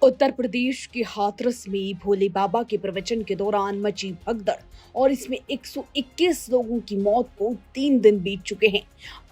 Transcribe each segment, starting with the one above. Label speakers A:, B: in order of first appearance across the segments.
A: उत्तर प्रदेश के हाथरस में भोले बाबा के प्रवचन के दौरान मची भगदड़ और इसमें 121 लोगों की मौत को 3 दिन बीत चुके हैं।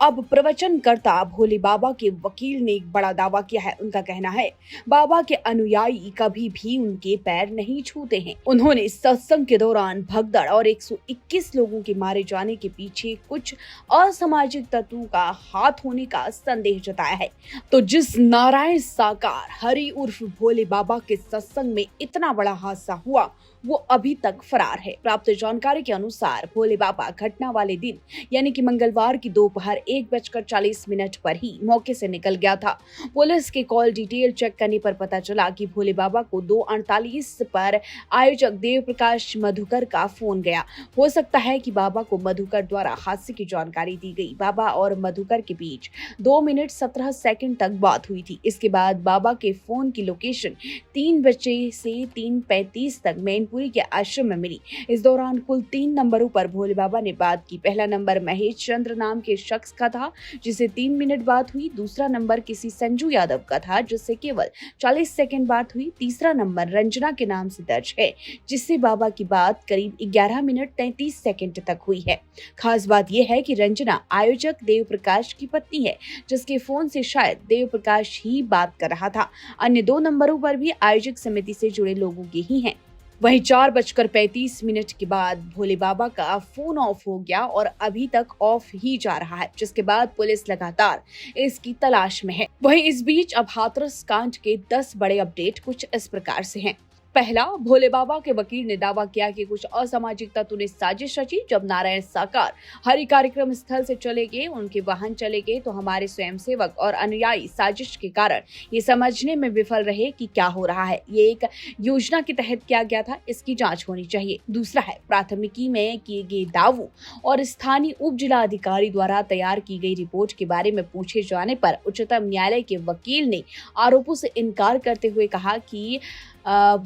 A: अब प्रवचनकर्ता भोले बाबा के वकील ने एक बड़ा दावा किया है। उनका कहना है बाबा के अनुयायी कभी भी उनके पैर नहीं छूते हैं। उन्होंने सत्संग के दौरान भगदड़ और 121 लोगों के मारे जाने के पीछे कुछ असामाजिक तत्वों का हाथ होने का संदेह जताया है। तो जिस नारायण साकार हरि उर्फ भोले बाबा के सत्संग में इतना बड़ा हादसा हुआ वो अभी तक फरार है। प्राप्त जानकारी के अनुसार भोले बाबा घटना वाले दिन यानी कि मंगलवार की दोपहर 1:40 पर ही मौके से निकल गया था। पुलिस के कॉल डिटेल चेक करने पर पता चला कि भोले बाबा को 2:48 पर आयोजक देव प्रकाश मधुकर का फोन गया। हो सकता है कि बाबा को मधुकर द्वारा हादसे की जानकारी दी गई। बाबा और मधुकर के बीच 2 मिनट 17 सेकंड तक बात हुई थी। इसके बाद बाबा के फोन की लोकेशन 3 बजे से 3:35 तक मैनपुरी के आश्रम में मिली। इस दौरान कुल 3 नंबरों पर भोले बाबा ने बात की। पहला नंबर महेश चंद्र नाम के शख्स का था जिससे 3 मिनट बात हुई। दूसरा नंबर किसी संजू यादव का था जिससे केवल 40 सेकंड बात हुई। तीसरा नंबर रंजना के नाम से दर्ज है जिससे बाबा की बात करीब 11 मिनट 33 सेकंड तक हुई है। खास बात यह है कि रंजना आयोजक देव प्रकाश की पत्नी है जिसके फोन से शायद देव प्रकाश ही बात कर रहा था। अन्य 2 नंबरों पर भी आयोजक समिति से जुड़े लोगों के ही हैं। वहीं 4:35 के बाद भोले बाबा का फोन ऑफ हो गया और अभी तक ऑफ ही जा रहा है, जिसके बाद पुलिस लगातार इसकी तलाश में है। वहीं इस बीच अब हाथरस कांड के 10 बड़े अपडेट कुछ इस प्रकार से हैं। पहला, भोले बाबा के वकील ने दावा किया कि कुछ असामाजिक तत्वों ने साजिश रची। जब नारायण साकार हरि कार्यक्रम स्थल से चले गए, उनके वाहन चले गए, तो हमारे स्वयंसेवक और अनुयायी साजिश के कारण ये समझने में विफल रहे कि क्या हो रहा है। ये एक योजना के तहत किया गया था, इसकी जांच होनी चाहिए। दूसरा है, प्राथमिकी में किए गए दावों और स्थानीय उप जिला अधिकारी द्वारा तैयार की गई रिपोर्ट के बारे में पूछे जाने पर उच्चतम न्यायालय के वकील ने आरोपों से इनकार करते हुए कहा कि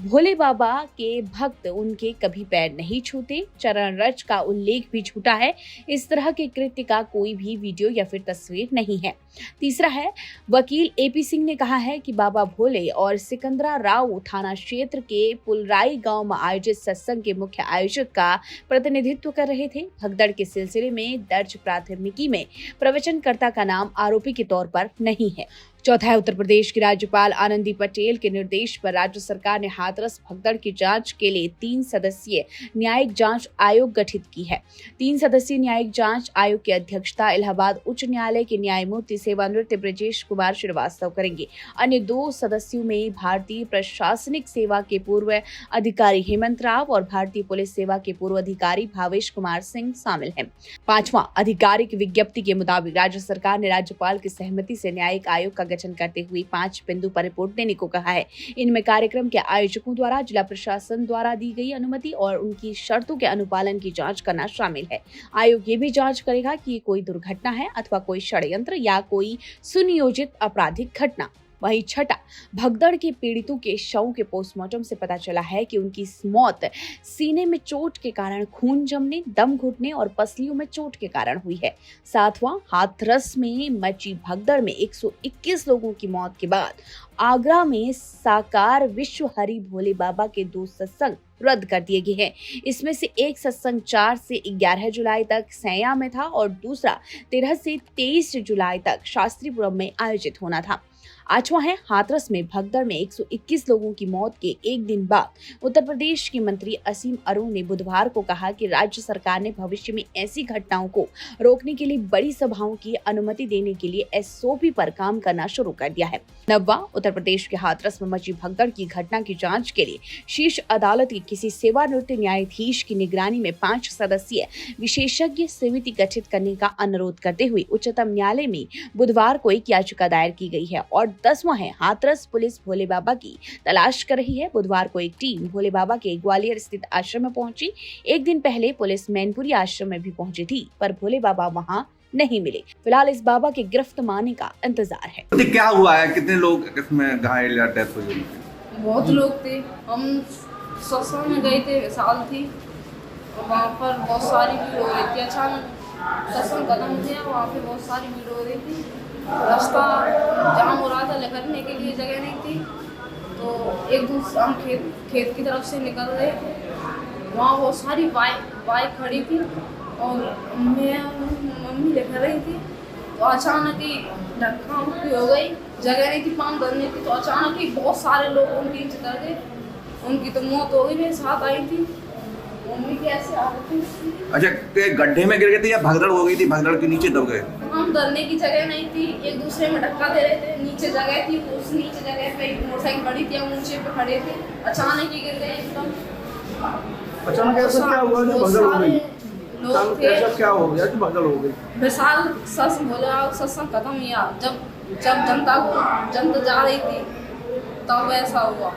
A: भोले बाबा के भक्त उनके कभी पैर नहीं छूते। चरण रज का उल्लेख भी झूठा है। इस तरह के कृत्य का कोई भी वीडियो या फिर तस्वीर नहीं है। तीसरा है, वकील एपी सिंह ने कहा है कि बाबा भोले और सिकंदरा राव थाना क्षेत्र के पुलराई गांव में आयोजित सत्संग के मुख्य आयोजक का प्रतिनिधित्व कर रहे थे। भगदड़ के सिलसिले में दर्ज प्राथमिकी में प्रवचनकर्ता का नाम आरोपी के तौर पर नहीं है। चौथा है, उत्तर प्रदेश की राज्यपाल आनंदी पटेल के निर्देश पर राज्य सरकार ने हाथरस भगदड़ की जांच के लिए 3 सदस्यीय न्यायिक जांच आयोग गठित की है। 3 सदस्यीय न्यायिक जांच आयोग की अध्यक्षता इलाहाबाद उच्च न्यायालय के न्यायमूर्ति सेवानिवृत्त ब्रजेश कुमार श्रीवास्तव करेंगे। अन्य 2 सदस्यों में भारतीय प्रशासनिक सेवा के पूर्व अधिकारी हेमंत राव और भारतीय पुलिस सेवा के पूर्व अधिकारी भावेश कुमार सिंह शामिल हैं। 5वां, आधिकारिक विज्ञप्ति के मुताबिक राज्य सरकार ने राज्यपाल की सहमति से न्यायिक आयोग का गठन करते हुए 5 बिंदु पर रिपोर्ट देने को कहा है। इनमें कार्यक्रम के आयोजकों द्वारा जिला प्रशासन द्वारा दी गई अनुमति और उनकी शर्तों के अनुपालन की जांच करना शामिल है। आयोग ये भी जांच करेगा कि ये कोई दुर्घटना है अथवा कोई षड्यंत्र या कोई सुनियोजित आपराधिक घटना। वहीं छठा, भगदड़ के पीड़ितों के शवों के पोस्टमार्टम से पता चला है कि उनकी मौत सीने में चोट के कारण खून जमने, दम घुटने और पसलियों में चोट के कारण हुई है। 7वां, हाथरस में मची भगदड़ में 121 लोगों की मौत के बाद आगरा में साकार विश्व हरि भोले बाबा के 2 सत्संग रद्द कर दिए गए हैं। इसमें से एक सत्संग 4 से 11 जुलाई तक सैया में था और दूसरा 13 से 23 जुलाई तक शास्त्रीपुरम में आयोजित होना था। 8वां है, हाथरस में भगदड़ में 121 लोगों की मौत के एक दिन बाद उत्तर प्रदेश के मंत्री असीम अरुण ने बुधवार को कहा कि राज्य सरकार ने भविष्य में ऐसी घटनाओं को रोकने के लिए बड़ी सभाओं की अनुमति देने के लिए एसओपी पर काम करना शुरू कर दिया है। 9वां, उत्तर प्रदेश के हाथरस में मची भगदड़ की घटना की जांच के लिए शीर्ष अदालत की किसी सेवानिवृत्त न्यायाधीश की निगरानी में 5 सदस्यीय विशेषज्ञ समिति गठित करने का अनुरोध करते हुए उच्चतम न्यायालय में बुधवार को एक याचिका दायर की गई है। और 10वां है, हाथरस पुलिस भोले बाबा की तलाश कर रही है। बुधवार को एक टीम भोले बाबा के ग्वालियर स्थित आश्रम में पहुंची। एक दिन पहले पुलिस मैनपुरी आश्रम में भी पहुंची थी पर भोले बाबा वहां नहीं मिले। फिलहाल इस बाबा के गिरफ्त माने का इंतजार है।
B: तो क्या हुआ है, कितने लोग इसमें घायल या डेथ हुई?
C: बहुत लोग थे। हम सत्संग में गए थे, साल थी और वहाँ पर बहुत सारी भीड़ हो रही थी। अचानक सत्संग खत्म हुआ, वहाँ पे बहुत सारी भीड़ हो रही थी। रास्ता जाम हो रहा था, निकलने के लिए जगह नहीं थी। तो तो एक दूसरे हम खेत की तरफ से निकल रहे थे, वहाँ बहुत सारी बाइक खड़ी थी और मैं मम्मी लेकर रही थी। तो अचानक ही धक्का मुक्की हो गई, जगह नहीं थी पाँव धरने की। तो अचानक ही बहुत सारे लोग उनके नीचे दर गए, उनकी तो मौत हो गई। मेरे साथ आई थी मम्मी की ऐसे हालत थी।
B: अच्छा, ते गड्ढे में गिर गए थे या भगदड़ हो गई थी, भगदड़ के नीचे दब गए?
C: हम डरने की जगह नहीं थी, एक दूसरे में धक्का दे रहे थे। नीचे जगह थी, उस नीचे जगह पे मोटरसाइकिल बड़ी थी, हम ऊंचे पे खड़े थे, अचानक ही गिर गए एकदम।
D: अचानक ऐसा क्या हुआ जो भगदड़ हो गई?
C: लोग थे।
D: ऐसा क्या हो गया कि भगदड़ हो गई?
C: विशाल सस बोले सत्संग खत्म हुआ, जब जनता जा रही थी तब ऐसा हुआ।